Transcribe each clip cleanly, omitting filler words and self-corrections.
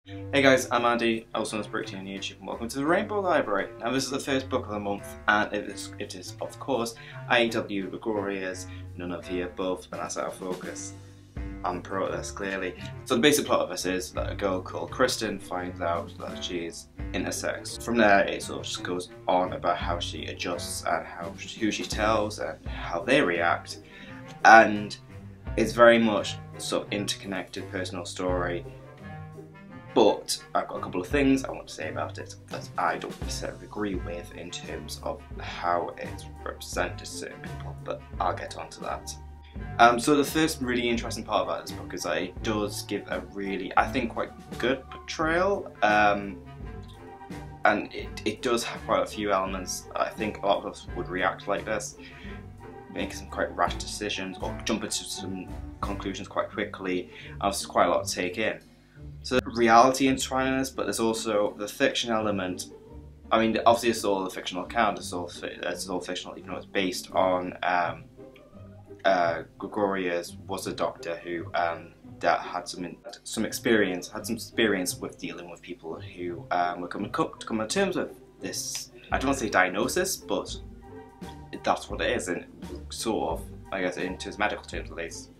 Hey guys, I'm Andy, also known as Brickty on YouTube, and welcome to the Rainbow Library. Now this is the first book of the month, and it is of course IW Gregorio's None of the Above, and that's our focus. I'm pro this, clearly. So the basic plot of this is that a girl called Kristen finds out that she is intersex. From there it sort of just goes on about how she adjusts and who she tells and how they react, and it's very much sort of interconnected personal story. But I've got a couple of things I want to say about it that I don't necessarily agree with in terms of how it's represented to certain people, but I'll get on to that. So the first really interesting part about this book is that it does give a really, I think, quite good portrayal, and it does have quite a few elements. I think a lot of us would react like this, make some quite rash decisions or jump into some conclusions quite quickly, and there's quite a lot to take in. So reality entwined in this, but there's also the fiction element. I mean, obviously it's all a fictional account, it's all fictional, even though it's based on Gregorio's was a doctor who that had some experience with dealing with people who were coming to terms with this. I don't want to say diagnosis, but that's what it is, and sort of, I guess, into his medical terms at least.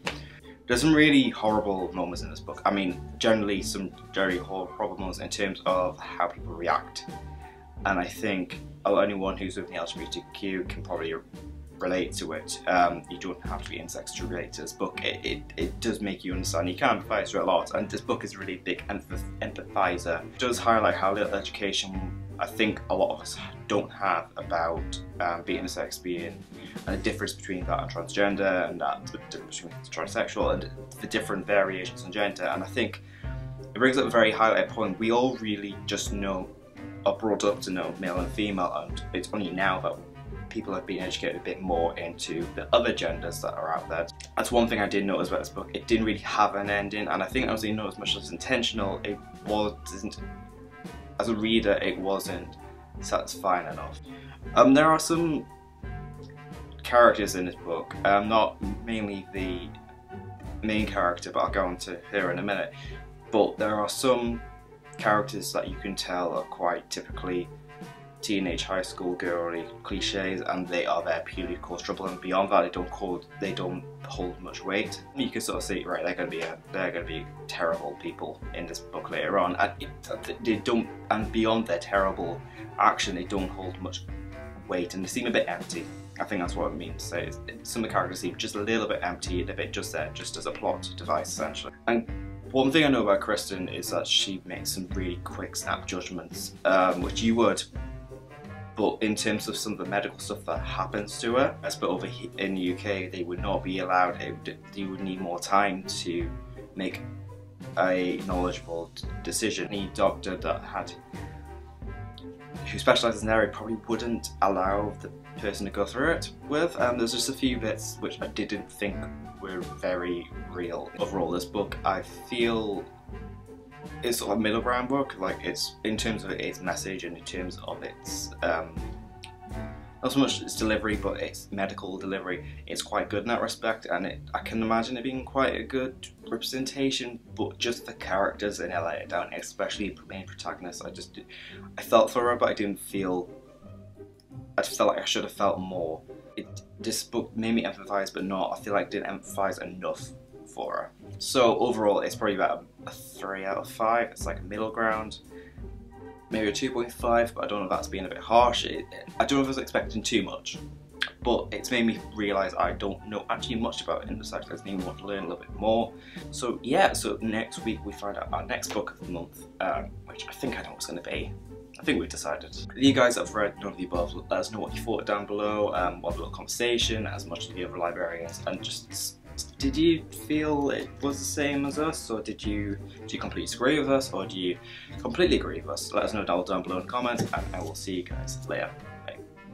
There's some really horrible moments in this book. I mean, generally some very horrible moments in terms of how people react. And I think anyone who's with the LGBTQ can probably relate to it. You don't have to be intersex to relate to this book. It does make you understand. You can empathise to it a lot, and this book is a really big empathizer. It does highlight how little education I think a lot of us don't have about being intersex, and the difference between that and transgender, and that the difference between transsexual, and the different variations in gender. And I think it brings up a very highlighted point. We all really just know, are brought up to know male and female, and it's only now that people have been educated a bit more into the other genders that are out there. That's one thing I did notice about this book. It didn't really have an ending, and I think obviously not as much as intentional. It wasn't, as a reader, it wasn't satisfying enough. There are some characters in this book, not mainly the main character, but I'll go on to her in a minute. But there are some characters that you can tell are quite typically teenage high school girly cliches, and they are there purely to cause trouble, and beyond that they don't hold much weight. You can sort of see, right, they're going to be terrible people in this book later on, and they don't, and beyond their terrible action, they don't hold much weight, and they seem a bit empty. I think that's what I mean to say. Some of the characters seem just a little bit empty, and a bit just there, just as a plot device essentially. And one thing I know about Kristen is that she makes some really quick snap judgments, which you would. But in terms of some of the medical stuff that happens to her, as but over here in the UK, they would not be allowed. They would need more time to make a knowledgeable decision. Any doctor who specialises in the area probably wouldn't allow the person to go through it with. There's just a few bits which I didn't think were very real. Overall, this book, I feel, it's sort of a middle ground book. Like, it's in terms of its message and in terms of its not so much its delivery, but its medical delivery. It's quite good in that respect, and I can imagine it being quite a good representation. But just the characters in LA down, especially the main protagonist, I felt for her, but I didn't feel. I just felt like I should have felt more. This book made me empathise, but not. I feel like it didn't empathise enough for her. So overall, it's probably about a 3 out of 5. It's like a middle ground, maybe a 2.5, but I don't know if that's being a bit harsh. I don't know if I was expecting too much, but it's made me realise I don't know actually much about intersex. I just need to learn a little bit more. So yeah, so next week we find out our next book of the month, which I think I know what it's going to be. I think we've decided. You guys that have read None of the Above, let us know what you thought down below. We'll have a little conversation, as much as the other librarians, and just, did you feel it was the same as us, or do you completely disagree with us, or do you completely agree with us? Let us know down below in the comments, and I will see you guys later.